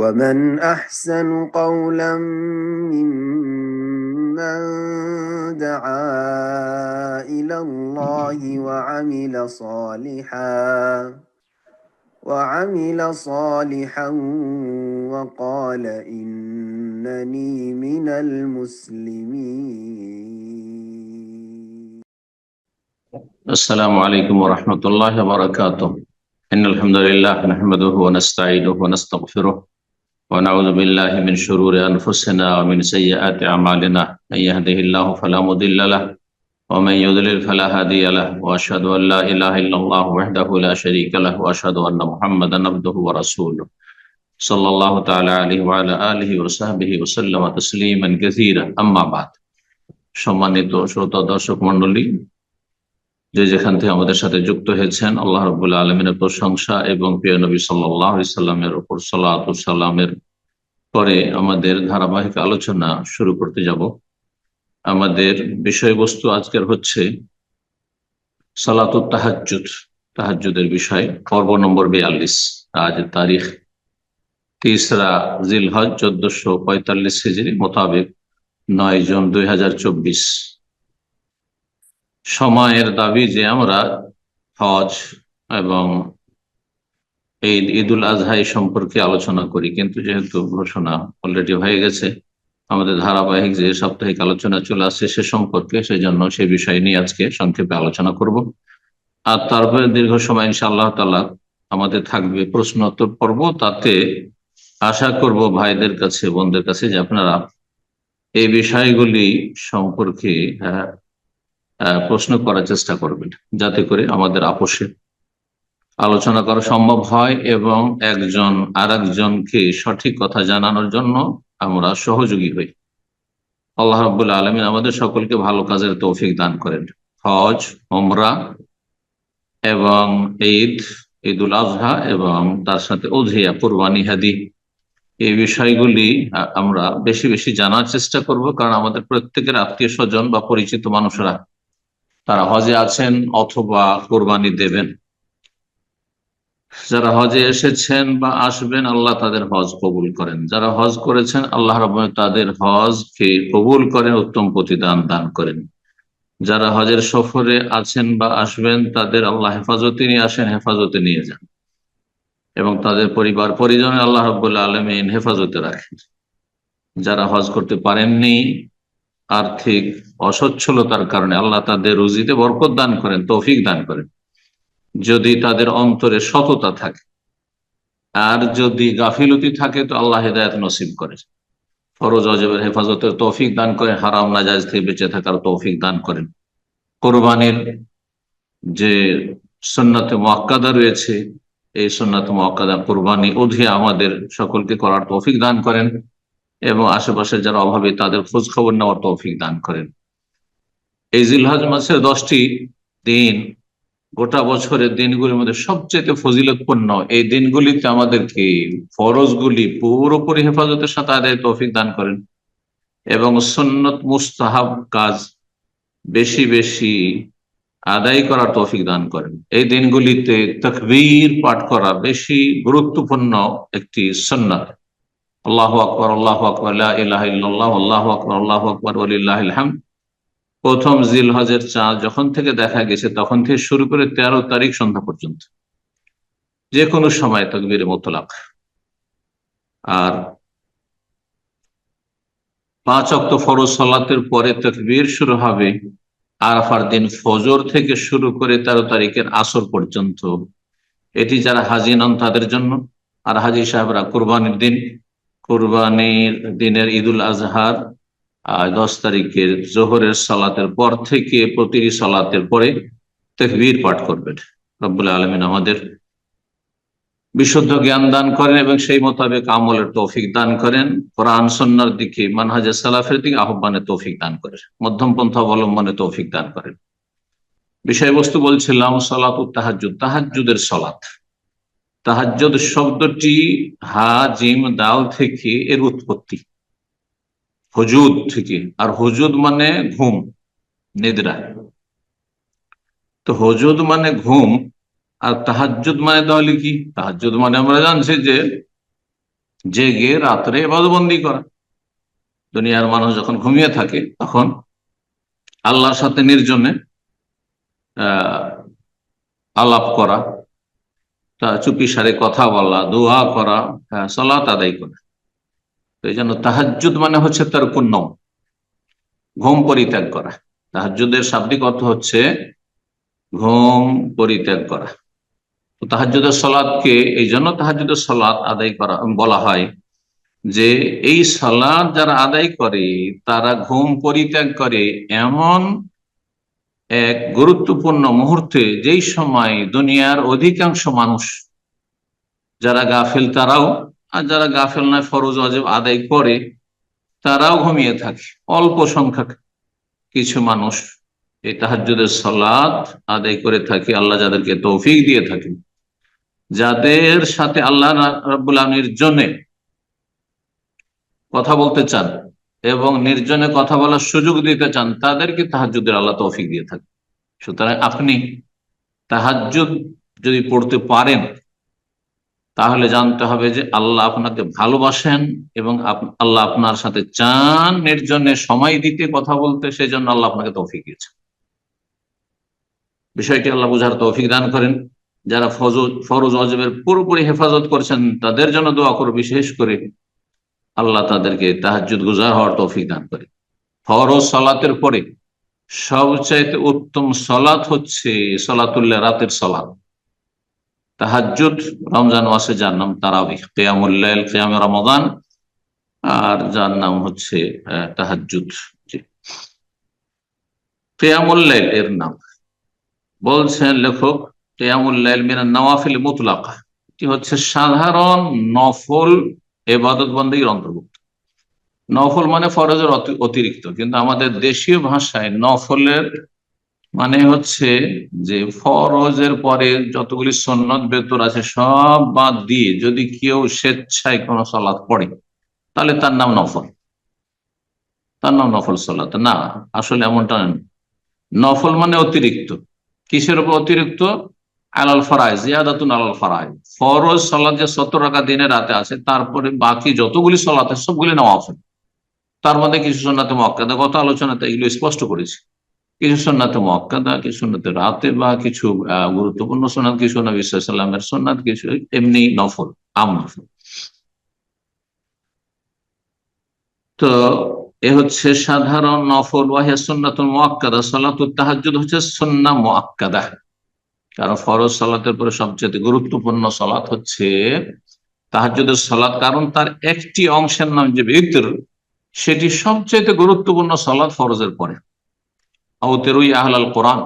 ومن أحسن قولا ممن دعا إلى الله وعمل صالحا وقال إنني من المسلمين. السلام عليكم ورحمة الله وبركاته. إن الحمد لله نحمده ونستعينه ونستغفره ونعوذ بالله من شرور أنفسنا ومن سيئات أعمالنا. من يهده الله فلا مضل له ومن يضلل فلا هادي له وأشهد أن لا إله إلا الله وحده لا شريك له وأشهد أن محمدا عبده ورسوله صلى الله تعالى عليه وعلى آله وصحبه وسلم تسليما كثيرا. أما بعد, সম্মানিত শ্রোতা দর্শক মণ্ডলী, যে যেখান থেকে আমাদের সাথে যুক্ত হয়েছেন, আল্লাহ রাব্বুল আলামিনের প্রশংসা এবং প্রিয় নবী সাল্লাল্লাহু আলাইহি সাল্লামের উপর সালাত ও সালামের পরে আমাদের ধারাবাহিক আলোচনা শুরু করতে যাব। আমাদের বিষয়বস্তু আজকের হচ্ছে সালাতুত তাহাজ্জুদ, তাহাজ্জুদের বিষয়, পর্ব নম্বর 42। আজ তারিখ 3রা জিলহজ 1445 হিজরি মোতাবেক 9 জুন 2024। সময়ের দাবি যে আমরা হজ এবং ঈদুল আজহা সম্পর্কে আলোচনা করি, কিন্তু যেহেতু ঘোষণা অলরেডি হয়ে গেছে, আমাদের ধারাবাহিক যে সাপ্তাহিক আলোচনা চলে আসছে সে সম্পর্কে, সেই জন্য সেই বিষয় নিয়ে আজকে সংক্ষেপে আলোচনা করব। আর তারপরে দীর্ঘ সময় ইনশাআল্লাহ তাআলা আমাদের থাকবে প্রশ্নোত্তর পর্ব। তাতে আশা করব ভাইদের কাছে, বোনদের কাছে, যে আপনারা এই বিষয়গুলি সম্পর্কে প্রশ্ন করার চেষ্টা করবেন, যাতে করে আমাদের আপোষে আলোচনা করা সম্ভব হয় এবং একজন আরেকজনকে সঠিক কথা জানানোর জন্য আমরা সহযোগী হই। আল্লাহ রাব্বুল আলামিন আমাদের সকলকে ভালো কাজের তৌফিক দান করেন। হজ, উমরা এবং ঈদুল আজহা এবং তার সাথে উযহিয়া, কুরবানি, হাদি, এই বিষয়গুলি আমরা বেশি বেশি জানার চেষ্টা করব, কারণ আমাদের প্রত্যেকের আত্মীয় স্বজন বা পরিচিত মানুষরা তারা হজে আছেন অথবা কোরবানি দেবেন। যারা হজে এসেছেন বা আসবেন, আল্লাহ তাদের হজ কবুল করেন। যারা হজ করেছেন, আল্লাহ রাব্বুল তাদের হজকে কবুল করেন, উত্তম প্রতিদান দান করেন। যারা হজের সফরে আছেন বা আসবেন, তাদের আল্লাহ হেফাজতে নিয়ে আসেন, হেফাজতে নিয়ে যান এবং তাদের পরিবার পরিজন আল্লাহ রাব্বুল আলামিন হেফাজতে রাখেন। যারা হজ করতে পারেননি, আর্থিক অসচ্ছলতার কারণে, আল্লাহ তাদের রুজিতে বরকত দান করেন, তৌফিক দান করেন, যদি তাদের অন্তরে সততা থাকে। আর যদি গাফিলতি থাকে তো আল্লাহ হেদায়েত নসিব করে, ফরজ ওয়াজিবের হেফাজতের তৌফিক দান করেন, হারাম নাজায়েজ থেকে বেঁচে থাকার তৌফিক দান করেন। কোরবানির যে সুন্নাতে মুআক্কাদা রয়েছে, এই সুন্নাতে মুআক্কাদা কোরবানি, উযহিয়া আমাদের সকলকে করার তৌফিক দান করেন এবং আশেপাশে যারা অভাবী তাদের খোঁজ খবর নেওয়ার তৌফিক দান করেন। এই জিলহজ মাসের 10টি দিন গোটা বছরের দিনগুলির মধ্যে সবচেয়ে ফজিলতপূর্ণ। এই দিনগুলিতে আমাদেরকে ফরজগুলি পুরোপুরি হেফাজতের সাথে আদায় তৌফিক দান করেন এবং সুন্নত মুস্তাহাব কাজ বেশি বেশি আদায় করার তৌফিক দান করেন। এই দিনগুলিতে তাকবীর পাঠ করা বেশি গুরুত্বপূর্ণ একটি সুন্নাত। আল্লাহু আকবার, আল্লাহু আকবার, লা ইলাহা ইল্লাল্লাহ, আল্লাহু আকবার, আল্লাহু আকবার, ওয়ালিল্লাহিল হামদ। প্রথম জিলহজের চাঁদ যখন থেকে দেখা গেছে তখন থেকে শুরু করে 13 তারিখ সন্ধ্যা পর্যন্ত যে কোনো সময় তাকবীরে মুতলাক। আর 5 ওয়াক্ত ফরজ সালাতের পরে তাকবীর শুরু হবে আরাফার দিন ফজর থেকে শুরু করে 13 তারিখের আসর পর্যন্ত। এটি যারা হাজি নন তাদের জন্য। আর হাজি সাহেবরা কুরবানির দিনের ঈদুল আজহার 10 তারিখের জোহরের সালাতের পর থেকে প্রতিটি সালাতের পরে তাকবীর পাঠ করবেন। রব্বুল আলামিন আমাদের বিশুদ্ধ জ্ঞান দান করেন এবং সেই মোতাবেক আমলের তৌফিক দান করেন। কোরআন সুন্নাহর দিকে, মানহাজে সালাফের দিকে আহ্বানের তৌফিক দান করেন, মধ্যম পন্থা অবলম্বনে তৌফিক দান করেন। বিষয়বস্তু বলছিলাম সালাতুত তাহাজ্জুদ, তাহাজ্জুদের সালাত। তাহাজ্জুদ শব্দটি হা জিম দাল থেকে এর উৎপত্তি, হুজুদ থেকে। আর হুজুদ মানে ঘুম, নিদ্রা। তো হুজুদ মানে ঘুম, আর তাহাজ্জুদ মানে তাহলে কি? তাহাজ্জুদ মানে আমরা জানছি যে জেগে রাত্রে ইবাদতবন্দি করা। দুনিয়ার মানুষ যখন ঘুমিয়ে থাকে তখন আল্লাহর সাথে নির্জনে আহ আলাপ করা, তা চুপি সারে কথা বলা, দোয়া করা, সালাত আদায় করা। তো এই জন্য তাহাজ্জুদ মানে হচ্ছে তার পুণ্য, ঘুম পরিত্যাগ করা। তাহাজ্জুদের শাব্দিক অর্থ হচ্ছে ঘুম পরিত্যাগ করা। তো তাহাজ্জুদের সালাতকে এই জন্য তাহাজ্জুদের সালাত আদায় করা বলা হয় যে এই সালাত যারা আদায় করে তারা ঘুম পরিত্যাগ করে এমন এক গুরুত্বপূর্ণ মুহূর্তে, যেই সময় দুনিয়ার অধিকাংশ মানুষ যারা গাফেল তারাও, আর যারা গাফেল নয় ফরজ ওয়াজিব আদায় করে তারাও ঘুমিয়ে থাকে। অল্প সংখ্যক কিছু মানুষ এই তাহাজ্জুদের সালাত আদায় করে থাকে, আল্লাহ যাদেরকে তৌফিক দিয়ে থাকেন, যাদের সাথে আল্লাহ রাব্বুল আলামিনের জন্য কথা বলতে চান এবং নির্জনে কথা বলার সুযোগ দিতে চান, তাদেরকে তাহাজ্জুদের আল্লাহ তৌফিক দিয়ে থাকে। সুতরাং আপনি তাহাজ্জুদ যদি পড়তে পারেন তাহলে জানতে হবে যে আল্লাহ আপনাকে ভালোবাসেন এবং আল্লাহ আপনার সাথে চান নির্জনে সময় দিতে, কথা বলতে, সেই জন্য আল্লাহ আপনাকে তৌফিক দিয়েছেন। বিষয়টি আল্লাহ বুঝার তৌফিক দান করেন। যারা ফরজ ওয়াজিবের পুরোপুরি হেফাজত করছেন তাদের জন্য দোয়া করো, বিশেষ করে আল্লাহ তাদেরকে তাহাজ্জুদ গুজার হওয়ার তৌফিক দান করে। ফরজ সালাতের পরে সবচাইতে উত্তম সালাত হচ্ছে সালাতুল্লাহ, রাতের সালাত। তাহাজ্জুদ রমজান মাসে যার নাম তারাবিহ, কিয়ামুল লাইল, কিয়ামে রমাদান, আর যার নাম হচ্ছে তাহাজ্জুদ। কিয়ামুল লাইল এর নাম বলছেন লেখক, কিয়ামুল লাইল মিনান নওয়াফিল মুতলাকা, এটি হচ্ছে সাধারণ নফল ইবাদত বন্দেগীর অন্তর্ভুক্ত। নফল মানে ফরজের অতিরিক্ত, কিন্তু আমাদের দেশীয় ভাষায় নফলের মানে হচ্ছে যে ফরজের পরে যতগুলি সুন্নত বেতর আছে সব বাদ দিয়ে যদি কেউ স্বেচ্ছায় কোনো সালাত পড়ে তাহলে তার নাম নফল, তার নাম নফল সালাত না। আসলে এমনটা না। নফল মানে অতিরিক্ত। কিসের উপর অতিরিক্ত? আলাল ফরাইজ, জিয়াদাতুন আলাল ফরাইজ। ফরজ সালাত যে 70 রাকাত দিনে রাতে আছে, তারপরে বাকি যতগুলি সালাত আছে সবগুলি নওয়াফল। তার মধ্যে কিছু সুন্নাতে মুআক্কাদা, গত আলোচনাতে এগুলো স্পষ্ট করেছি। কিছু সুন্নাতে মুআক্কাদা, কিছু সুন্নাতে রাতে, বা কিছু গুরুত্বপূর্ণ সুন্নাত, কিছু নবী সাল্লাল্লাহু আলাইহি ওয়াসাল্লামের সুন্নাত, কিছু এমনি নফল, আম নফল। তো এ হচ্ছে সাধারণ নফল। ওয়াহিয়া সুন্নাতুল মুআক্কাদা, সালাতুত তাহাজ্জুদ হচ্ছে সুন্নাহ মুআক্কাদা। কারণ ফরজ সালাতের পরে সবচেয়ে গুরুত্বপূর্ণ সালাত হচ্ছে তাহাজ্জুদের সালাত, কারণ তার একটি অংশের নাম যে বিতর, সেটি সবচেয়ে গুরুত্বপূর্ণ সালাত ফরজের পরে। আউতিরু ইয়া আহলাল কোরআন,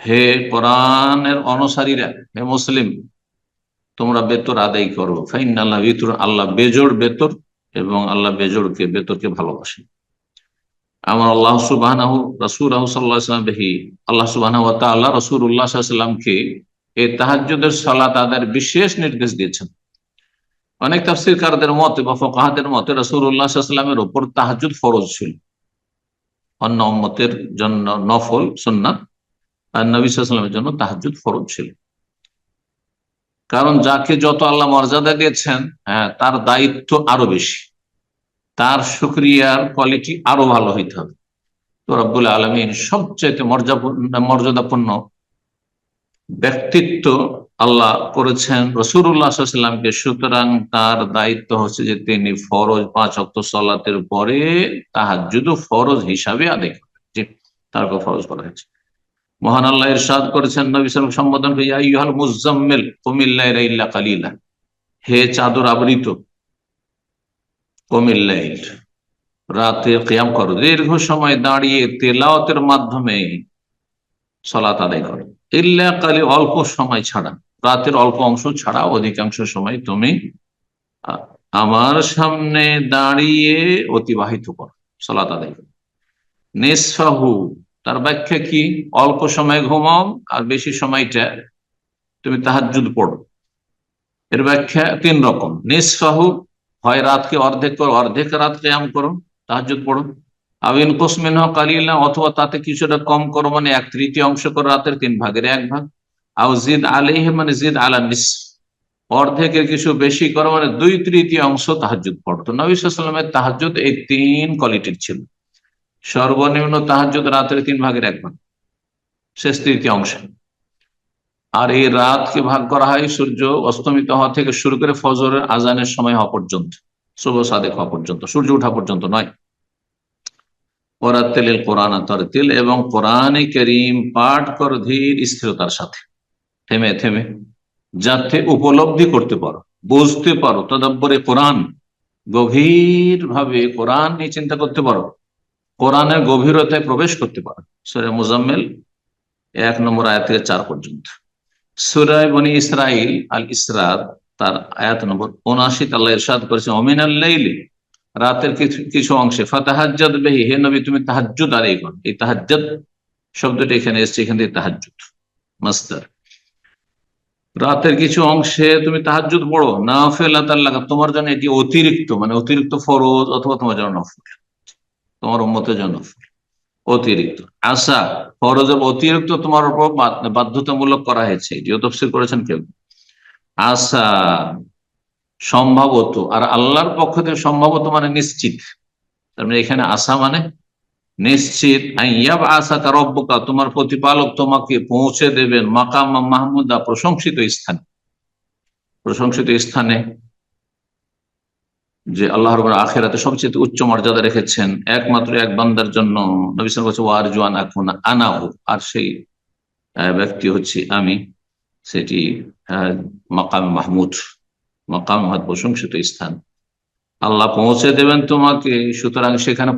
হে কোরআনের অনুসারীরা, হে মুসলিম, তোমরা বেতর আদায় করো। ফাইনাল্লাহ বিতর, আল্লাহ বেজোড় বেতর, এবং আল্লাহ বেতরকে ভালোবাসেন। আমার আল্লাহ সুবহানাহু রাসূলুহু সাল্লাল্লাহু আলাইহি ওয়াসাল্লাম বিহি, আল্লাহ সুবহানাহু ওয়া তাআলা রাসূলুল্লাহ সাল্লাল্লাহু আলাইহি ওয়াসাল্লামকে এই তাহাজ্জুদের সালাত আদায়ের বিশেষ নির্দেশ দিয়েছেন। অনেক তাফসীরকারদের মতে বা ফুকাহাদের মতে রাসূলুল্লাহ সাল্লাল্লাহু আলাইহি ওয়াসাল্লামের উপর তাহাজ্জুদ ফরজ ছিল, অন্য উম্মতের জন্য নফল সুন্নাত, আর নবী সাল্লাল্লাহু আলাইহি ওয়াসাল্লামের জন্য তাহাজ্জুদ ফরজ ছিল। কারণ যাকে যত আল্লাহ মর্যাদা দিয়েছেন, তার দায়িত্ব আরো বেশি, তার শুকরিয়ার কোয়ালিটি আরো ভালো হইতে হবে। তো রব্বুল আলামিন সবচেয়ে মর্যাদাপূর্ণ ব্যক্তিত্ব আল্লাহ করেছেন রাসূলুল্লাহ সাল্লাল্লাহু আলাইহি ওয়াসাল্লামকে। সুতরাং তার দায়িত্ব হচ্ছে যে তিনি ফরজ 5 ওয়াক্ত সালাতের পরে তাহাজ্জুদ ফরজ হিসাবে আদায় করেন। জি, তারপর ফরজ করা হয়েছে। মহান আল্লাহ ইরশাদ করেছেন নবী সাল্লাল্লাহু আলাইহি ওয়াসাল্লাম সম্বোধন করে, ইয়া আইয়ুহাল মুযাম্মিল কুমিল লাইলা ইল্লা কালিলা, হে চাদর আবৃত, কুমিল লাইল, রাতে কিয়াম করো, দীর্ঘ সময় দাঁড়িয়ে তেলাওয়াতের মাধ্যমে সালাত আদায় করো। ইল্লা কালি, অল্প সময় ছাড়া, রাতের অল্প অংশ ছাড়া অধিকাংশ সময় তুমি আমার সামনে দাঁড়িয়ে অতিবাহিত করো, সালাত আদায় করো। নিসফাহু, তার ব্যাখ্যা কি? অল্প সময় ঘুমাও আর বেশি সময়টা তুমি তাহাজ্জুদ পড়ো। এর ব্যাখ্যা 3 রকম। নিসফাহু, হয় রাতকে অর্ধেক করো, অর্ধেক রাত কিয়াম করো, তাহাজ্জুদ পড়ো। আবিন কুসমিন কালিলা, অথবা তাতে কিছুটা কম করো, মানে 1/3 অংশ করো, রাতের 3 ভাগের 1 ভাগ। আও জিদ আলাইহি, মানে জিদ আলা নিসফ, অর্ধেকের কিছু বেশি করো মানে 2/3 তাহাজ্জুদ পড়তো। নবী সাল্লাল্লাহু আলাইহি ওয়াসাল্লামের তাহাজ্জুদ এই 3 কোয়ালিটির ছিল। সর্বনিম্ন তাহাজ্জুদ রাতের 3/1 শেষ তৃতীয় অংশে। আর এই রাতকে ভাগ করা হয় সূর্য অস্তমিত হওয়া থেকে শুরু করে ফজরের আজানের সময় হওয়া পর্যন্ত, শুভ সাদেক হওয়া পর্যন্ত, সূর্য ওঠা পর্যন্ত নয়। ওরাত্তিলিল কোরআন তারতিল, এবং কোরআনে কারীম পাঠ কর ধীর স্থিরতার সাথে, থেমে থেমে, যাতে উপলব্ধি করতে পারো, বুঝতে পারো, তদাব্বরে কোরআন, গভীর ভাবে কোরআন নিয়ে চিন্তা করতে পারো, কোরআনের গভীরতায় প্রবেশ করতে পারো। সূরা মুজাম্মিল 1 নম্বর আয়াত থেকে 4 পর্যন্ত। সূরা বনী ইসরাইল আল ইসরা তার আয়াত নম্বর 79 আল্লাহ ইরশাদ করেছেন, ওমিনাল লাইলি, রাতের কিছু কিছু অংশে, ফাতাহাজ্জাদ বিহি, হে নবী তুমি তাহাজ্জুদ আদায় করো। এই তাহাজ্জুদ শব্দটা এখানে এসেছে, এখান থেকে তাহাজ্জুদ মাসদার। রাতের কিছু অংশে তুমি তাহাজ্জুদ পড়ো, নাফিলাতান লাকা, তোমার জন্য এটি অতিরিক্ত, মানে অতিরিক্ত ফরজ, অথবা তোমার জন্য নফল, তোমার উম্মতের জন্য নফল, অতিরিক্ত। আশা, ফরজ অতিরিক্ত তোমার উপর বাধ্যতামূলক করা হয়েছে, এটিও তাফসীর করেছেন কেউ। আশা সম্ভবত, আর আল্লাহর পক্ষ থেকে সম্ভবত মানে নিশ্চিত, তার মানে এখানে আশা মানে নিশ্চিত, আইয়াব আশা রব্বুকা, তোমার প্রতিপালক তোমাকে পৌঁছে দেবেন মাকাম মাহমুদা, প্রশংসিত স্থানে। প্রশংসিত স্থানে, যে আল্লাহ রাব্বুল আখিরাতে সবচেয়ে উচ্চ মর্যাদা রেখেছেন একমাত্র এক বান্দার জন্য। নবী সাল্লাল্লাহু আলাইহি ওয়াসাল্লাম ওয়ারজুয়ান আকুনা আনাহু, আর সেই ব্যক্তি হচ্ছে আমি, সেটি মাকাম মাহমুদ, মাকাম মাহমুদ, প্রশংসিত স্থান। আল্লাহ পৌঁছে দেবেন তোমাকে, সুতরাং সেখানে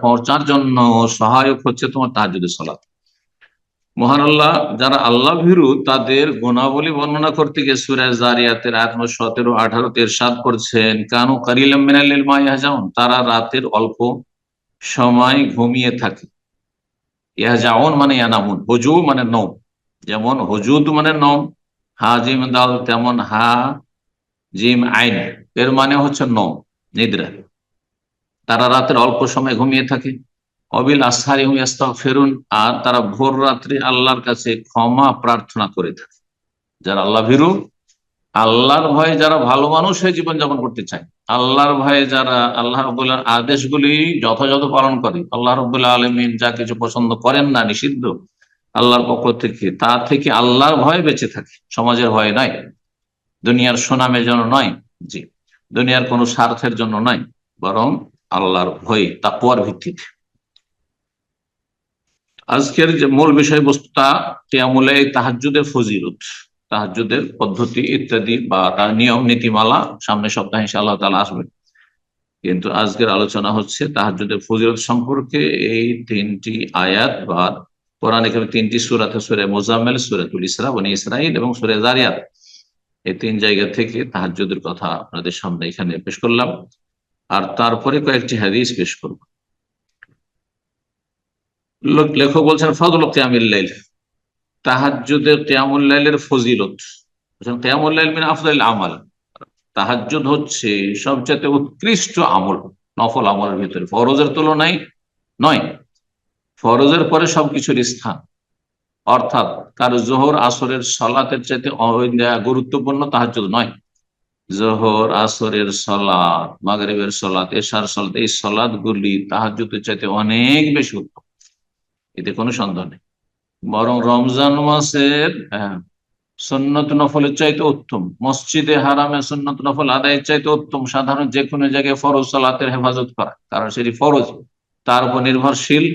পৌঁছার জন্য সহায়ক হচ্ছে তোমার তাহাজ্জুদের সালাত। মহান আল্লাহ যারা আল্লাহ ভীরু তাদের গুণাবলী বর্ণনা করতে গিয়ে সূরা জারিয়াতের আয়াত নম্বর 17-18 ইরশাদ করছেন, কানু কালিলাম মিনাল লাইলি মা ইয়াহজাউন, তারা রাতের অল্প সময় ঘুমিয়ে থাকে। ইয়াহজাউন মানে ইয়ানামুন, হুজু মানে নওম, যেমন হুজুদ মানে নওম, হাজিম দাল তেমন হা জিম আইন, এর মানে হচ্ছে নওম, নিদ্রা। তারা রাতের অল্প সময় ঘুমিয়ে থাকে। অবিল আসহারি হুম ইস্তাগফিরুন, আর তারা ভোর রাত্রে আল্লাহর কাছে ক্ষমা প্রার্থনা করে থাকে। যারা আল্লাহ ভীরু, আল্লাহর ভয়ে যারা ভালো মানুষ হয়ে জীবনযাপন করতে চায়, আল্লাহর ভয়ে যারা আল্লাহ রাব্বুল আদেশগুলি যথাযথ পালন করে, আল্লাহ রাব্বুল আলামিন যা কিছু পছন্দ করেন না, নিষিদ্ধ আল্লাহর পক্ষ থেকে, তা থেকে আল্লাহর ভয়ে বেঁচে থাকে, সমাজের ভয়ে নয়, দুনিয়ার সুনামের জন্য নয়, জি, দুনিয়ার কোনো স্বার্থের জন্য নয়, বরং আল্লাহর ভয়ে, তাকওয়ার ভিত্তিতে। আজকের যে মূল বিষয়বস্তুটা কিয়ামুল লাইল, তাহাজ্জুদের ফজিলত, তাহাজ্জুদের পদ্ধতি ইত্যাদি বা তার নিয়ম নীতিমালা সামনে সপ্তাহে ইনশাআল্লাহ তাআলা আসবে। কিন্তু আজকের আলোচনা হচ্ছে তাহাজ্জুদের ফজিলত সম্পর্কে। এই 3টি আয়াত বা কোরআনে কারীমে 3টি সূরাতে, সূরা মুজাম্মিল, সূরাতুল ইসরা, বনী ইসরাঈল এবং সূরা যারিয়াত, এই 3 জায়গা থেকে তাহাজ্জুদের কথা আপনাদের সামনে এখানে পেশ করলাম। আর তারপরে কয়েকটি হাদিস পেশ করব। লেখক বলছেন ফজলুল কিয়ামুল লাইল, তাহাজ্জুদের কিয়ামুল লাইলের ফজিলত। কিয়ামুল লাইল মিন আফদালিল আমাল, তাহাজ্জুদ হচ্ছে সবচেয়ে উৎকৃষ্ট আমল, নফল আমলের ভিতরে, ফরজের তুলনায় নয়, ফরজের পরে সবকিছুর স্থান। অর্থাৎ কারো জোহর আসরের সালাতের চাইতে গুরুত্বপূর্ণ তাহাজ্জুদ নয়। জোহর, আসরের সালাত, মাগরিবের সালাত, এশার সালাত, এই সালাত গুলি তাহাজ্জুদের চাইতে অনেক বেশি উত্তম, এতে কোনো সন্দেহ নেই। বরং রমজান মাসের সুন্নত নফলের চাইতে উত্তম, মসজিদে হারামে সুন্নত নফল আদায়ের চাইতে উত্তম সাধারণ যে কোনো জায়গায় ফরজ সালাতের হেফাজত করা, কারণ সেটি ফরজ, তার উপর নির্ভরশীল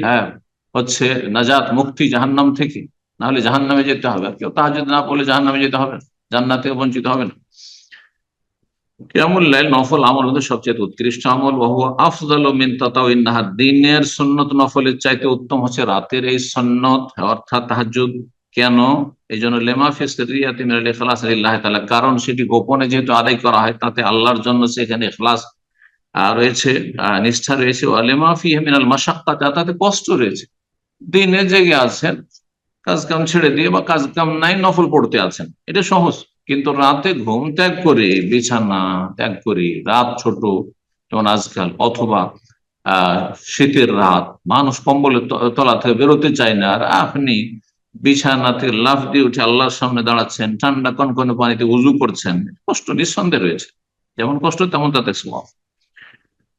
হচ্ছে নাজাত, মুক্তি জাহান্নাম থেকে, না হলে জাহান্নামে যেতে হবে। আর কেউ তাহাজ্জুদ না পড়লে জাহান্নামে যেতে হবে, জান্নাত থেকে বঞ্চিত হবে না। কিয়ামুল লাইল নফল আমল হচ্ছে সবচেয়ে উৎকৃষ্ট আমল। ওয়া আফদালু মিন তাতাউইন নাহার, দিনের সুন্নত নফলের চাইতে উত্তম হচ্ছে রাতের এই সুন্নত অর্থাৎ তাহাজ্জুদ। কেন? এই জন্য লেমা ফি সিররিয়াতি মিনাল ইখলাস লিল্লাহি তাআলা, কারণ সেটি গোপনে যেহেতু আদায় করা হয়, তাতে আল্লাহর জন্য সেখানে ইখলাস রয়েছে, নিষ্ঠা রয়েছে। ওয়া লেমা ফিহি মিনাল মাশাক্কাত, তাতে কষ্ট রয়েছে। দিনে জেগে আছেন, কাজ কাম ছেড়ে দিয়ে বা কাজ কাম নাই, নফল পড়তে আছেন, এটা সহজ। কিন্তু রাতে ঘুম ত্যাগ করে, বিছানা ত্যাগ করে, রাত ছোট যেমন আজকাল, অথবা শীতের রাত, মানুষ কম্বলের তলা থেকে বেরোতে চায় না, আর আপনি বিছানাতে লাফ দিয়ে উঠে আল্লাহর সামনে দাঁড়াচ্ছেন, ঠান্ডা কনকনে পানিতে উজু করছেন, কষ্ট নিঃসন্দেহে রয়েছে, যেমন কষ্ট তেমন তাতে সওয়াব।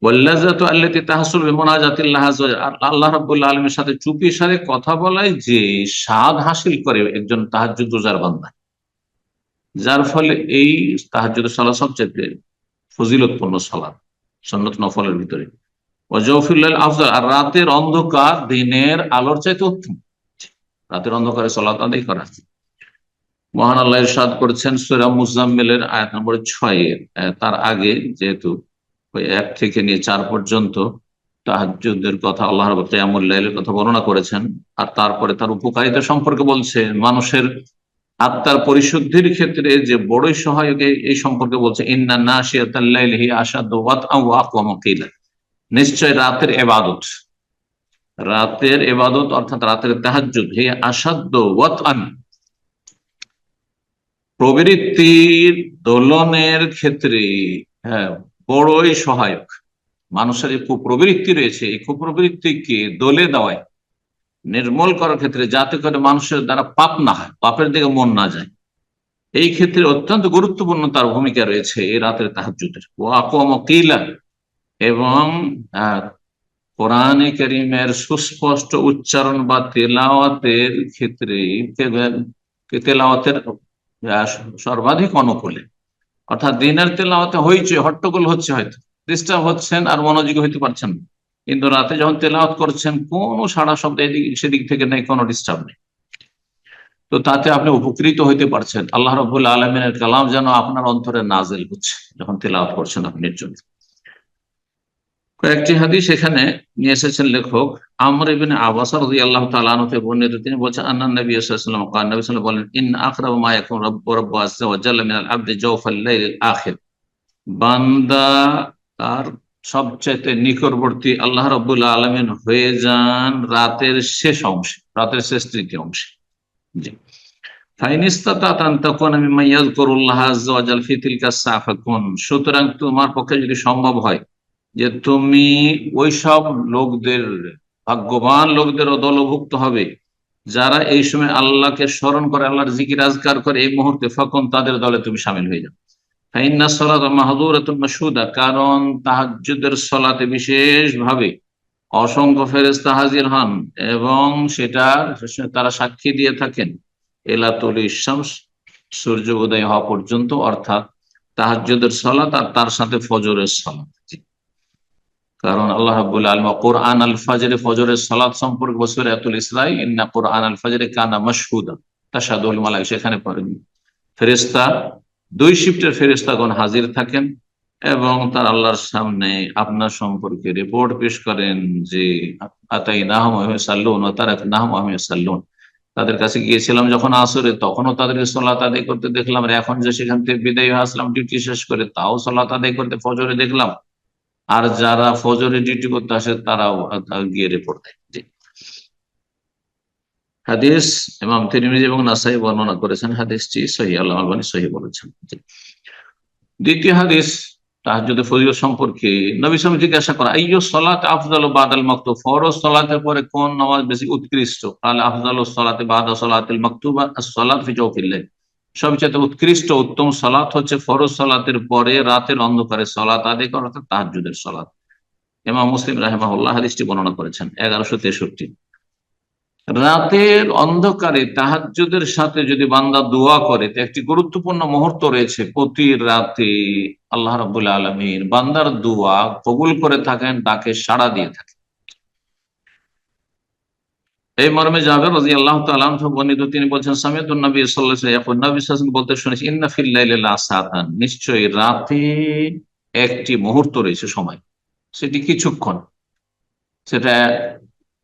ওয়াল্লাযাতু আল্লাতী তাহসুলু বিমুনাজাতিল্লাহ আযza ওয়া জাল্লা, আল্লাহ রাব্বুল আলামিনের সাথে চুপি সারে কথা বলায় যে স্বাদ হাসিল করে একজন তাহাজ্জুদ গুজার বান্দা, যার ফলে এই তাহাজ্জুদের সালাত সবচেয়ে ফজিলতপূর্ণ সালাত সুন্নত নফলের ভিতরে। ওয়া জাওফিল লাইল আফজাল, আর রাতের অন্ধকার দিনের আলোর চাইতে উত্তম, রাতের অন্ধকারে সালাত আদায় করা। মহান আল্লাহ ইরশাদ করেছেন সূরা মুজাম্মিলের আয়াত নম্বর 6 তার আগে, যেহেতু ওই 1 থেকে নিয়ে 4 পর্যন্ত তাহাজ্জুদের কথা, আল্লাহ রাব্বুল কিয়ামুল লাইলের কথা বর্ণনা করেছেন, আর তারপরে তার উপকারিতা সম্পর্কে বলছে, মানুষের আত্মার পরিশুদ্ধির ক্ষেত্রে যে বড়ই সহায়ক এই সম্পর্কে বলছে, ইন্না নাশিয়াতাল লাইলি হিয়া আশাদ্দু ওয়াতআন ওয়া আকওয়ামু কিলা, নিশ্চয় রাতের ইবাদত, রাতের ইবাদত অর্থাৎ রাতের তাহাজ্জুদ হিয়া আশাদ্দু ওয়াতআন, প্রবৃত্তির দোলনের ক্ষেত্রে, হ্যাঁ, বড়ই সহায়ক। মানুষের এই কুপ্রবৃত্তি রয়েছে, এই কুপ্রবৃত্তিকে দলে দেওয়ায়, নির্মূল করার ক্ষেত্রে, যাতে করে মানুষের দ্বারা পাপ না হয়, পাপের দিকে মন না যায়, এই ক্ষেত্রে অত্যন্ত গুরুত্বপূর্ণ তার ভূমিকা রয়েছে এই রাতের তাহাজ্জুদের। ও আকওয়ামু কিলা, এবং কোরআনে কারীমের সুস্পষ্ট উচ্চারণ বা তেলাওয়াতের ক্ষেত্রে, তেলাওয়াতের সর্বাধিক অনুকূলে, অর্থাৎ দিনের তেলাওয়াতে হইছে, হট্টগোল হচ্ছে, হয়তো ডিস্টার্ব হচ্ছেন আর মনোযোগী হইতে পারছেন না, কিন্তু রাতে যখন তেলাওয়াত করছেন কোনো সাড়া শব্দ এদিক সেদিক থেকে নেই, কোনো ডিস্টার্ব নেই, তো তাতে আপনি উপকৃত হইতে পারছেন। আল্লাহ রাব্বুল আলামিনের কালাম যেন আপনার অন্তরে নাজিল হচ্ছে যখন তেলাওয়াত করছেন আপনার জন্য। কয়েকটি হাদিস এখানে নিয়ে এসেছেন লেখক। আমর ইবনে আবাস রাদিয়াল্লাহু তাআলা আনহু থেকে বর্ণিত, তিনি বলেছেন আন্নান নবী সাল্লাল্লাহু আলাইহি ওয়াসাল্লাম قال, নবী সাল্লাল্লাহু আলাইহি ওয়াসাল্লাম বলেন, ইন আকরাবু মা ইয়াকুনু রাব্বু আযজা ওয়া জাল্লা মিনাল আবদি জাওফাল লাইলিল আখির, বান্দা তার সবচেয়ে নিকটবর্তী আল্লাহ রাব্বুল আলামিন হয়ে যান রাতের শেষ অংশে, রাতের শেষ তৃতীয় অংশে। জি, সুতরাং তোমার পক্ষে যদি সম্ভব হয় যে তুমি ওই সব লোকদের, ভাগ্যবান লোকদের দলভুক্ত হবে যারা এই সময় আল্লাহকে স্মরণ করে, আল্লাহর জিকির আজকার করে, এই মুহূর্তে ফকুন, তাদের দলে তুমি শামিল হয়ে যাও। ফাইন্না সালাত মাহদুরাতুন মাশহুদা, কারণ তাহাজ্জুদের সালাতে বিশেষ ভাবে অসংখ্য ফেরেশতা হাজির হন এবং সেটা তারা সাক্ষী দিয়ে থাকেন এলা তুলি শামস, সূর্য উদয় হওয়া পর্যন্ত, অর্থাৎ তাহাজ্জুদের সালাত আর তার সাথে ফজরের সালাত। কারণ আল্লাহ রাব্বুল আলামিন কুরআন আল ফাজরে, ফজরের সালাত সম্পর্কে সূরাতুল ইসরাঈ, ইন্না কুরআন আল ফাজরে কানা মাশহুদা তাশহাদুল মালায়েকা, সেখানে পড়েন ফেরেশতা, 2 শিফটের ফেরেশতাগণ হাজির থাকেন এবং তার আল্লাহর সামনে আপনার সম্পর্কে রিপোর্ট পেশ করেন যে আতাইনাহুম ওয়া ইয়াসাল্লুন ওয়া তারাকনাহুম ওয়া ইয়াসাল্লুন, তাদের কাছে গিয়েছিলাম যখন আসরে, তখনও তাদেরকে সালাত আদায় করতে দেখলাম, আর এখন যে সেখান থেকে বিদায় হয়ে আসলাম ডিউটি শেষ করে, তাও সালাত আদায় করতে ফজরে দেখলাম, আর যারা ফজরে ডিউটি করতে আসে তারাও গিয়ে রিপোর্ট দেয়। জি, হাদিস ইমাম তিরমিজি এবং নাসাই বর্ণনা করেছেন, হাদিসটি সহিহ, আল্লাহ আলবানী সহিহ বলেছেন। দ্বিতীয় হাদিস তাহাজ্জুদের ফজিলত সম্পর্কে, নবী সাল্লাল্লাহু আলাইহি ওয়াসাল্লাম জিজ্ঞাসা করা, আইয়ু সালাত আফদালু বাদাল মাকতুব, ফরজ সালাতের পরে কোন নামাজ বেশি উৎকৃষ্ট? আল আফদালু সালাতি বাদা সালাতিল মাকতুবা আস-সালাত ফি জাওফিল লাইল, সবচেয়ে উৎকৃষ্ট উত্তম সালাত হচ্ছে ফরজ সালাতের পরে রাতের অন্ধকারে সালাত আদায় করা, অর্থাৎ তাহাজ্জুদের সালাত। ইমাম মুসলিম রাহিমাহুল্লাহ হাদিসটি বর্ণনা করেছেন 1163। রাতের অন্ধকারে তাহাজ্জুদের সাথে যদি বান্দা দোয়া করে, তো একটি গুরুত্বপূর্ণ মুহূর্ত রয়েছে প্রতি রাতে, আল্লাহ রাব্বুল আলামিন বান্দার দোয়া কবুল করে থাকেন, তাকে সাড়া দিয়ে থাকেন। এই মর্মে জাবের রাদিয়াল্লাহু তাআলা আনহু বর্ণিত, তিনি বলছেন, সামিআতুন নবী সাল্লাল্লাহু আলাইহি ওয়াসাল্লাম, নবী সাল্লাল্লাহু আলাইহি ওয়াসাল্লাম বলতে শুনেছি, ইন্না ফিল লাইলি লাসাআতান, নিশ্চয়ই রাতে একটি মুহূর্ত রয়েছে, সময়, সেটি কিছুক্ষণ, সেটা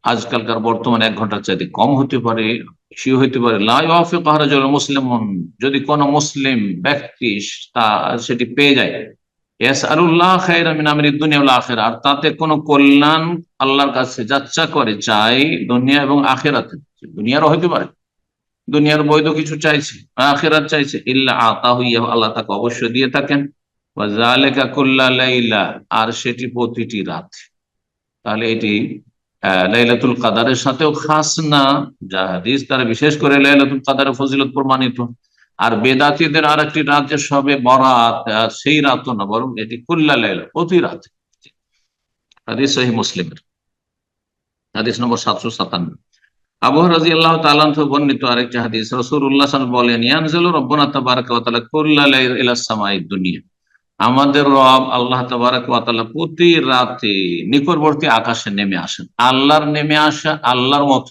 আজকালকার বর্তমানে 1 ঘন্টার চাইতে কম হতে পারে, বেশি হইতে পারে। লা ইউয়াফিকু রাজুলুন মুসলিমুন, যদি কোন মুসলিম ব্যক্তি তা সেটি পেয়ে যায়, ইয়াসআলুল্লাহ খায়রাম মিন আমরিদ দুনিয়া ওয়াল আখিরা, আর তাতে কোনো কল্যাণ আল্লাহর কাছে যাচ্ছা করে, চাই দুনিয়া এবং আখিরাতে, দুনিয়ারও হইতে পারে, দুনিয়ার বৈধ কিছু চাইছে, আখিরাত চাইছে, ইল্লা আতাহু ইয়াহু, আল্লাহ তাকে অবশ্যই দিয়ে থাকেন, ওয়া যালিকা কুল্লা লাইলা, আর সেটি প্রতিটি রাত। তাহলে এটি লাইলাতুল কাদারের সাথেও খাস না, যা হাদিস তারা বিশেষ করে লাইলাতুল কাদারের ফজিলত প্রমাণিত। আর বেদাতীদের আর একটি রাত যে সবে বরাত, সেই রাতও না, বরং এটি কুল্লা লাইলা, প্রতি রাত। হাদিস সহিহ মুসলিমের হাদিস নম্বর 757। আবু হুরায়রা রাদিয়াল্লাহু তাআলা আনহু বর্ণিত আরেকটি হাদিস, রাসূলুল্লাহ সাল্লাল্লাহু আলাইহি ওয়াসাল্লাম বলেন, ইয়ানজিলু রাব্বুনা তাবারাকা ওয়া তাআলা কুল্লা লাইলা ইলাস সামাঈদ দুনিয়া। আমাদের রব আল্লাহ তাবারাকা ওয়া তাআলা প্রতি রাতে নিকটবর্তী আকাশে নেমে আসেন। আল্লাহর নেমে আসা আল্লাহর মত,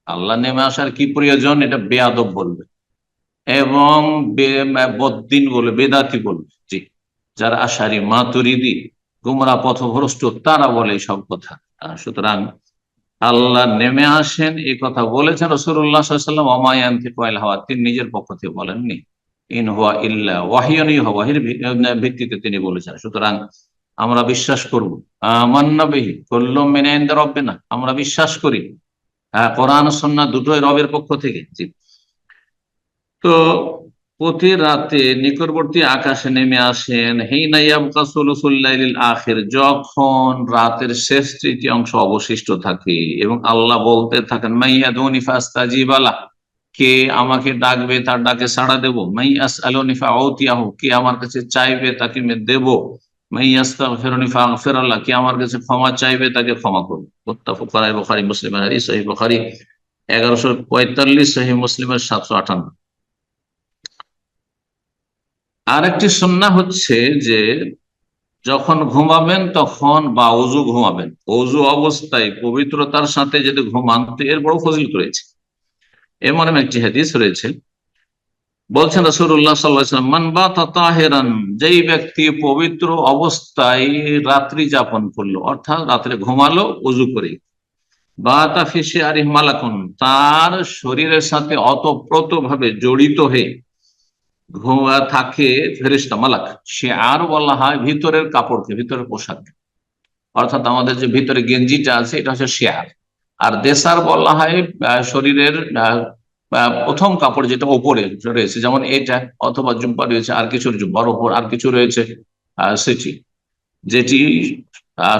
আল্লাহ নেমে আসার কি প্রয়োজন, এটা বেয়াদব বলবে এবং বদ্দিন বলবে, বেদাতি বলবে। জি, যারা আশারি মাতুরিদি গুমরা পথভ্রষ্ট তারা বলে সব কথা। সুতরাং আল্লাহ নেমে আসেন এই কথা বলেছেন রাসূলুল্লাহ সাল্লাল্লাহু আলাইহি ওয়াসাল্লাম, ওয়া মা ইয়ানতিকু আনিল হাওয়া, তিনি নিজের পক্ষ থেকে বলেননি। ইন হুয়া ইল্লা ওয়াহিয়ুন ইউহা, ওয়াহির ভিত্তিতে তিনি বলেছেন। সুতরাং আমরা বিশ্বাস করব, আমান্না বিহি কুল্লুম মিন ইনদি রাব্বিনা, আমরা বিশ্বাস করি কোরআন ও সুন্নাহ দুটোই রবের পক্ষ থেকে। জি, তো প্রতি রাতে নিকটবর্তী আকাশে নেমে আসেন হিনা ইয়াবকা সুলুসুল লাইলিল আখির, যখন রাতের শেষ তৃতীয়াংশ অবশিষ্ট থাকে এবং আল্লাহ বলতে থাকেন, মাইয়াদুনি ফাস্তাজিবা লাহ, কে আমাকে ডাকবে তার ডাকে সাড়া দেব। মাই আসআলুনি ফাউতিয়াহু, কে আমার কাছে চাইবে তাকে আমি দেব। মাই আস্তাগফিরুনি ফাগফির লাহ, কে আমার কাছে ক্ষমা চাইবে তাকে ক্ষমা করব। মুত্তাফাকুন আলাইহি, বুখারী মুসলিমের হাদিস, সহিহ বুখারী 1145, সহিহ মুসলিমের 758। আর একটি সুন্নাহ হচ্ছে যে যখন ঘুমাবেন তখন বা অজু ঘুমাবেন, অজু অবস্থায় পবিত্রতার সাথে যদি ঘুমান তো এর বড় ফজিলত রয়েছে। এমন একটি হাদিস রয়েছে, বলছেন রাসূলুল্লাহ সাল্লাল্লাহু আলাইহি ওয়াসাল্লাম, মান বাতা তাহিরান, যেই ব্যক্তি পবিত্র অবস্থায় রাত্রি যাপন করলো, অর্থাৎ রাত্রে ঘুমালো অজু করে, বাতা ফি শিআরিহি মালাকুন, তার শরীরের সাথে অতপ্রত ভাবে জড়িত হয়ে থাকে ফেরেশতা মালাক। শিআর বলা হয় ভিতরের কাপড়কে, ভিতরের পোশাক, অর্থাৎ আমাদের যে ভিতরে গেঞ্জিটা আছে এটা হচ্ছে শিআর। আর দেশার বলা হয় শরীরের প্রথম কাপড় যেটা ওপরে রয়েছে, যেমন এটা, অথবা জুব্বা রয়েছে, আর কিছু জুব্বার ওপর আর কিছু রয়েছে সেটি, যেটি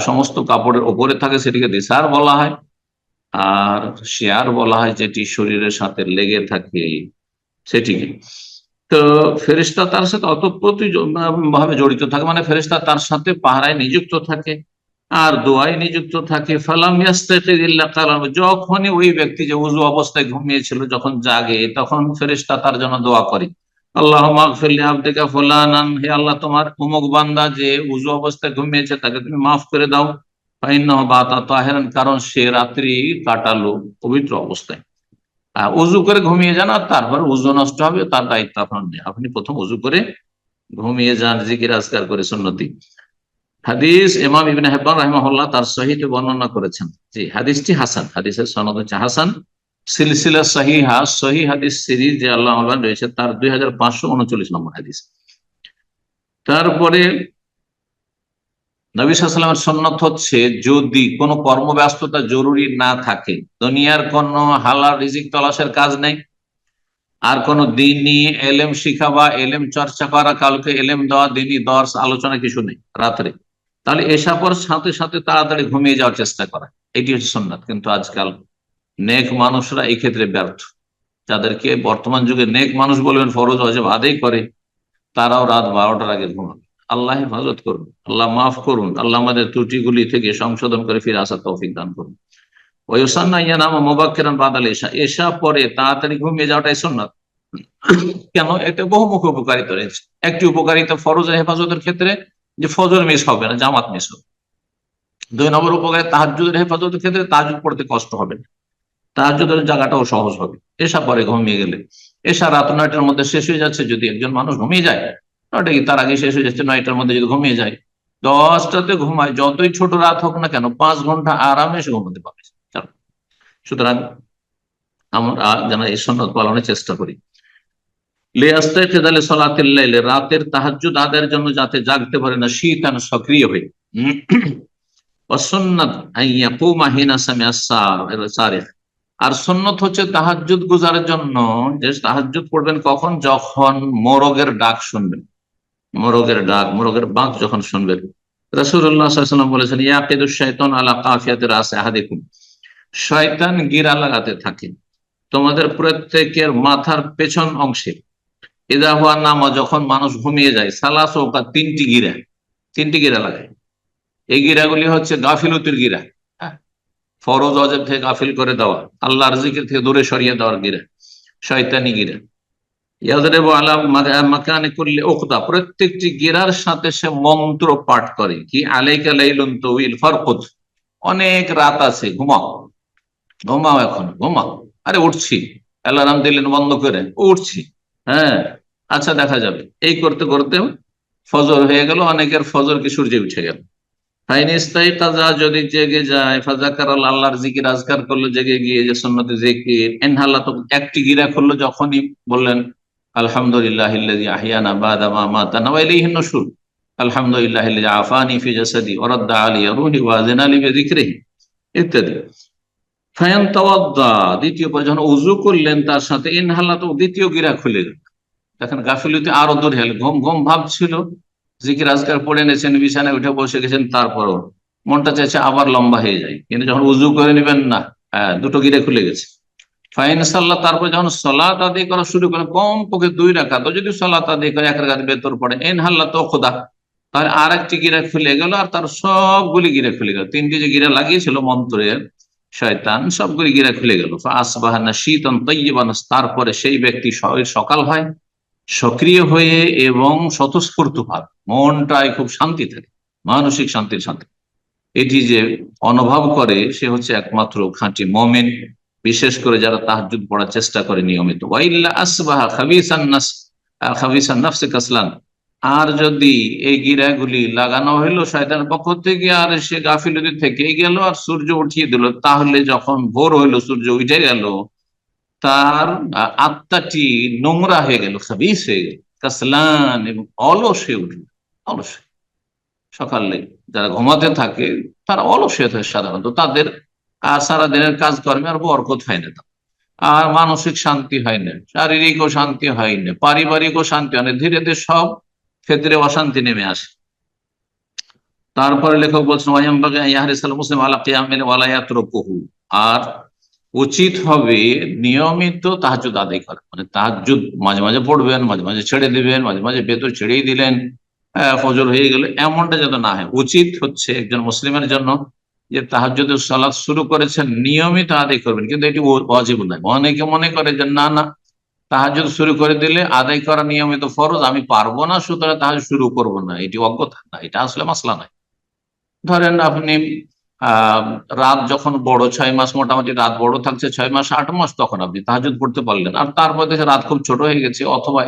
সমস্ত কাপড়ের ওপরে থাকে সেটিকে দেশার বলা হয়। আর শিআর বলা হয় যেটি শরীরের সাথে লেগে থাকে সেটিকে। তো ফেরেশতা তার সাথে অতপ্রতি ভাবে জড়িত থাকে, মানে ফেরেশতা তার সাথে পাহারায় নিযুক্ত থাকে আর দোয়ায় নিযুক্ত থাকে। ফালাম ইয়াস্তাইকিজ ইল্লা কালাম, যখনই ওই ব্যক্তি যে উযু অবস্থায় ঘুমিয়েছিল যখন জাগে, তখন ফেরেশতা তার জন্য দোয়া করে, আল্লাহুম্মা আগফির লি আবদিকা ফুলানান, হে আল্লাহ তোমার অমুক বান্দা যে উযু অবস্থায় ঘুমিয়েছে তাকে তুমি মাফ করে দাও। ফাইন্নাহু বাতা তাহিরান, কারণ সে রাত্রি কাটালো পবিত্র অবস্থায়। উজু করে ঘুমিয়ে যান, আর তারপর উজু নষ্ট হবে তার দায়িত্ব আপনার নেই, আপনি প্রথম উজু করে ঘুমিয়ে যান, জিকির আজকার করে সুন্নতি। হাদিস ইমাম ইবনে হিব্বান রাহিমাহুল্লাহ তার সহিহে বর্ণনা করেছেন। জি, হাদিসটি হাসান, হাদিসের সনদ হচ্ছে হাসান। সিলসিলা সহিহা, সহিহ হাদিস সিরিজ যে আল্লাহ রয়েছে তার 2539 নম্বর হাদিস। তারপরে নবী সাল্লাল্লাহু আলাইহি ওয়াসাল্লামের সুন্নাত হচ্ছে, যদি কোনো কর্মব্যস্ততা জরুরি না থাকে, দুনিয়ার কোনো হালাল রিজিক তলাশের কাজ নেই, আর কোন দিনই এলেম শিখা বা এলেম চর্চা করা, কালকে এলেম দেওয়া, দিনই দর্শ আলোচনা কিছু নেই রাত্রে, তাহলে এসা পর সাথে সাথে তাড়াতাড়ি ঘুমিয়ে যাওয়ার চেষ্টা করা, এটি হচ্ছে সুন্নাত। কিন্তু আজকাল নেক মানুষরা এই ক্ষেত্রে ব্যর্থ। যাদেরকে বর্তমান যুগে নেক মানুষ বলবেন, ফরজ ওয়াজিব আদায় করে, তারাও রাত 12টার আগে ঘুমাবে। আল্লাহ হেফাজত করুন, আল্লাহ মাফ করুন, আল্লাহ আমাদের ত্রুটিগুলি থেকে সংশোধন করে ফিরে আসার তৌফিক দান করুন। ওয়ায়ুসান্না ইয়ানামু মুবাক্কিরান বাদাল ইশা, এশা পরে তাড়াতাড়ি ঘুমিয়ে যাওয়াটাই সুন্নাত। কেন? এটা বহুমুখী উপকারিতা রয়েছে। একটি উপকারিতা ফরজের হেফাজতের ক্ষেত্রে, যে ফজর মিস হবে না, জামাত মিস হবে। 2 নম্বর উপকারিতা তাহাজ্জুদের হেফাজতের ক্ষেত্রে, তাহাজ্জুদ পড়তে কষ্ট হবে না, তাহাজ্জুদের জায়গাটাও সহজ হবে এশা পরে ঘুমিয়ে গেলে। এশা রাত 9টার মধ্যে শেষ হয়ে যাচ্ছে, যদি একজন মানুষ ঘুমিয়ে যায়, 9টা কি তার আগে শেষ হয়ে যাচ্ছে, 9টার মধ্যে যদি ঘুমিয়ে যায়, 10টাতে ঘুমায়, যতই ছোট রাত হোক না কেন 5 ঘন্টা আরামে সে ঘুমাতে পারবে। সুতরাং আমরা যেন এই সুন্নাত পালনের চেষ্টা করি। রাতের তাহাজ্জুদ আদায়ের জন্য যাতে জাগতে পারে না শীতান, সক্রিয় হয়ে। আর সুন্নত হচ্ছে তাহাজ্জুদ গুজারের জন্য যে তাহাজ্জুদ পড়বেন কখন, যখন মোরগের ডাক শুনবেন, মোরগের ডাক, মোরগের বাঁক যখন শুনবেন, রাসূলুল্লাহ সাল্লাল্লাহু আলাইহি ওয়াসাল্লাম বলেছেন, ইয়াকিদুশ শাইতান আলা কাফিয়াতি রাসি আহাদিকুম, শয়তান গিরা লাগাতে থাকে তোমাদের প্রত্যেকের মাথার পেছন অংশে। ইদা হুয়া নামা, যখন মানুষ ঘুমিয়ে যায়, সালাসা বা তিনটি গিরা লাগায়। এই গিরাগুলি হচ্ছে গাফিলতির গিরা, হ্যাঁ, ফরজ ওয়াজিব থেকে গাফিল করে দেওয়া, আল্লাহর জিকির থেকে দূরে সরিয়ে দেওয়ার গিরা, শয়তানি গিরা। ইয়াদরিবু আলা মাকানি কুল্লি উকদা, প্রত্যেকটি গিরার সাথে সে মন্ত্র পাঠ করে, কি আলাইকা লাইলুন তাওয়িল ফারকুদ, অনেক রাত আছে, ঘুমাও, ঘুমাও, এখন ঘুমাও, আরে উঠছি, অ্যালার্ম দিলেন বন্ধ করে, উঠছি, হ্যাঁ, আচ্ছা দেখা যাবে। এই করতে করতে ফজর হয়ে গেল, অনেকের ফজর কি সূর্য উঠে গেল। ফাইনিস্তাইকাযা, যদি জেগে যায়, ফাযাকারাল, আল্লাহর জিকির আজকার করলো, জেগে গিয়ে যে সুন্নতে জিকির, ইনহাল্লা, তো একটি গিরা খুললো, যখনই বললেন আলহামদুলিল্লাহিল্লাযী আহইয়ানা বা'দা মা মাতানা ওয়া ইলাইহিন নুশুর, আলহামদুলিল্লাহিল্লাযী আফানি ফি জাসাদি ওয়া রাদ্দা আলাইয়া রূহি ওয়া আযনা লি বিযিকরিহি ইত্যাদি। ফায়ান তাওয়াদ্দা, দ্বিতীয় পর যখন উযু করলেন তার সাথে, ইনহাল্লা, তো দ্বিতীয় গিরা খুলে গেল। দেখেন গাফিলতি আরো দূর হল, ঘুম ঘুম ভাব ছিল, জিকির আজকার পড়ে নিয়েছেন, বিছানায় উঠে বসে গেছেন, তারপরও মনটা চাইছে আবার লম্বা হয়ে যায়, কিন্তু যখন উজু করে নেবেন না, দুটো গিরে খুলে গেছে। ফাইন সাল্লাহ, তারপর যখন সালাত আদায় করা শুরু করেন, কম পক্ষে 2 রাকাত, যদি সালাত আদায় করে 1 রাকাত বেতর পড়ে, ইনহাল্লা তো খোদা, তাহলে আর একটি গিরা খুলে গেল, আর তার সবগুলি গিরা খুলে গেল, 3টি যে গিরা লাগিয়েছিল মন্ত্রের শয়তান, সবগুলি গিরা খুলে গেল। আসবাহা নাশীতান তাইয়িবান, তারপরে সেই ব্যক্তি সকাল হয় সক্রিয় হয়ে এবং স্বতঃস্ফূর্ত ভাব, মনটায় খুব শান্তি থাকে, মানসিক শান্তি। এটি যে অনুভব করে সে হচ্ছে একমাত্র খাঁটি মুমিন, বিশেষ করে যারা তাহাজ্জুদ পড়ার চেষ্টা করে নিয়মিত। ওয়াইল্লা আসবাহা খাবিসান নাফসি কাসলান, আর যদি এই গিরাগুলি লাগানো হইলো শয়তানের পক্ষ থেকে, আর সে গাফিলতি থেকে গেল আর সূর্য উঠিয়ে দিল, তাহলে যখন ভোর হইলো, সূর্য উঠে গেল, তার আত্মাটি নোংরা হয়ে গেল, খাবিস হয়ে গেল, কাসলান, এবং অলস হয়ে উঠল, অলস। সকালে যারা ঘুমাতে থাকে তারা অলস হয়ে থাকে সাধারণত, তাদের আর সারাদিনের কাজকর্মে আর বরকত হয় না, আর মানসিক শান্তি হয় না, শারীরিকও শান্তি হয় না, পারিবারিকও শান্তি হয় না, ধীরে ধীরে সব ক্ষেত্রে অশান্তি নেমে আসে। তারপরে লেখক বলছেন, মুসলিম আলা কিয়ামিল ওয়ালা ইয়াতরুকুহু, আর উচিত হবে নিয়মিত তাহাজ্জুদ আদায় করা, মানে তাহাজ্জুদ মাঝে মাঝে পড়বেন, মাঝে মাঝে ছেড়ে দিবেন, মাঝে মাঝে ভেতর ছেড়েই দিলেন, ফজর হয়ে গেল, এমনটা যাতে না হয়। উচিত হচ্ছে একজন মুসলিমের জন্য যে তাহাজ্জুদের সালাত শুরু করেছেন নিয়মিত আদায় করবেন, কিন্তু এটি ওয়াজিব নয়। অনেকে মনে করে যে না না, তাহাজ্জুদ শুরু করে দিলে আদায় করা নিয়মিত ফরজ, আমি পারবো না, সুতরাং তাহাজ্জুদ শুরু করবো না, এটি অজ্ঞতা না, এটা আসলে মাসলা নয়। ধরেন আপনি রাত যখন বড়, 6 মাস মোটামুটি রাত বড় থাকছে, 6 মাস 8 মাস, তখন আপনি তাহাজ্জুদ পড়তে পারলেন, আর তারপর দেখে রাত খুব ছোট হয়ে গেছে, অথবা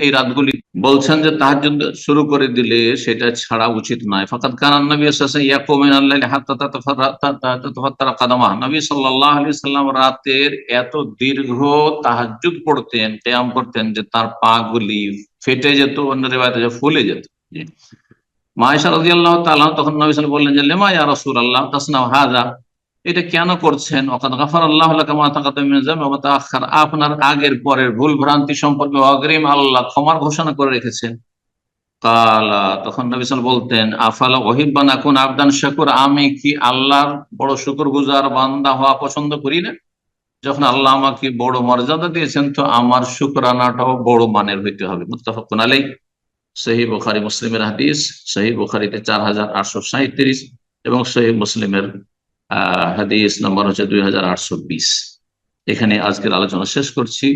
এই রাতগুলি বলছেন যে তাহাজ্জুদ শুরু করে দিলে সেটা ছাড়া উচিত নয়। ফাকাদ কানান নবী সাল্লাল্লাহু আলাইহি ওয়াসাল্লাম ইয়াকুমু মিনাল লাইলি হাত্তা তাতাফাত্তারা কাদামাহু, নবী সাল্লাল্লাহু আলাইহি ওয়াসাল্লাম রাতের এত দীর্ঘ তাহাজ্জুদ পড়তেন, কিয়াম করতেন, যে তার পা গুলি ফেটে যেত, অন্য রিওয়ায়াতে ফুলে যেত। মা আয়েশা রাদিয়াল্লাহু তাআলা তখন নবী সাল্লাল্লাহু আলাইহি ওয়াসাল্লাম বললেন যে লিমা ইয়া রাসূলুল্লাহ তাসনাউ হাযা, এটা কেন করছেন? ওয়াকাদ গাফারাল্লাহু লাকা মা তাকাদ্দাম মিন যামবি ওয়া মা তাআখার, আপনার আগের পরের ভুল ভ্রান্তি সম্পর্কে অগ্রিম আল্লাহ ক্ষমার ঘোষণা করে রেখেছেন। কালা, তখন নবী সাল্লাল্লাহু আলাইহি ওয়াসাল্লাম বলতেন, আফালা উহিব্বু আন আকুনা আবদান শাকুর, আমি কি আল্লাহর বড় শুকরগুজার বান্দা হওয়া পছন্দ করি না? যখন আল্লাহ আমাকে বড় মর্যাদা দিয়েছেন, তো আমার শুকরানাটাও বড় মানের হইতে হবে। মুত্তাফাকুন আলাইহি, সহিহ বুখারী মুসলিমের হাদিস, সহিহ বুখারীতে 4837 এবং সহিহ মুসলিমের হাদিস নম্বর হচ্ছে 2820। এখানে আজকের আলোচনা শেষ করছি,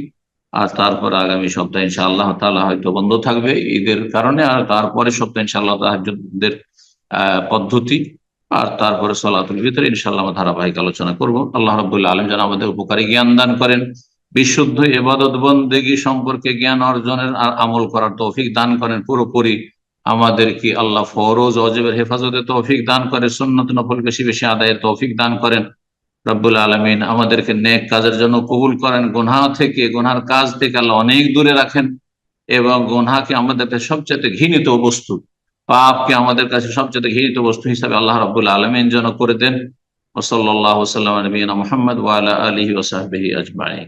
আর তারপর আগামী সপ্তাহে ইনশাআল্লাহ তাআলা হয়তো বন্ধ থাকবে ঈদের কারণে, আর তারপরে সপ্তাহে ইনশাআল্লাহ তাহাজ্জুদের পদ্ধতি, আর তারপরে সালাতুল ভিতরে ইনশাআল্লাহ আমরা ধারাবাহিক আলোচনা করব। আল্লাহ রাব্বুল আলামিন যেন আমাদের উপকারী জ্ঞান দান করেন, বিশুদ্ধ ইবাদত বন্দেগী সম্পর্কে জ্ঞান অর্জনের আর আমল করার তৌফিক দান করেন, পুরোপুরি আমাদের কি আল্লাহ ফরজ ওয়াজিবের হেফাজতে তৌফিক দান করে, সুন্নত নফল বেশি বেশি আদায়ের তৌফিক দান করেন। রব্বুল আলামিন আমাদেরকে নেক কাজের জন্য কবুল করেন, গুনহার কাজ থেকে আল্লাহ অনেক দূরে রাখেন, এবং গুনহাকে আমাদের কাছে সবচেয়ে ঘৃণিত বস্তু, পাপকে আমাদের কাছে সবচেয়ে ঘৃণিত বস্তু হিসাবে আল্লাহ রাব্বুল আলামিন যেন করে দেন। ওয়া সাল্লাল্লাহু ওয়া সাল্লাম আলা নবিয়িনা মুহাম্মদ ওয়া আলা আলিহি ওয়া সাহবিহি আজমাইন।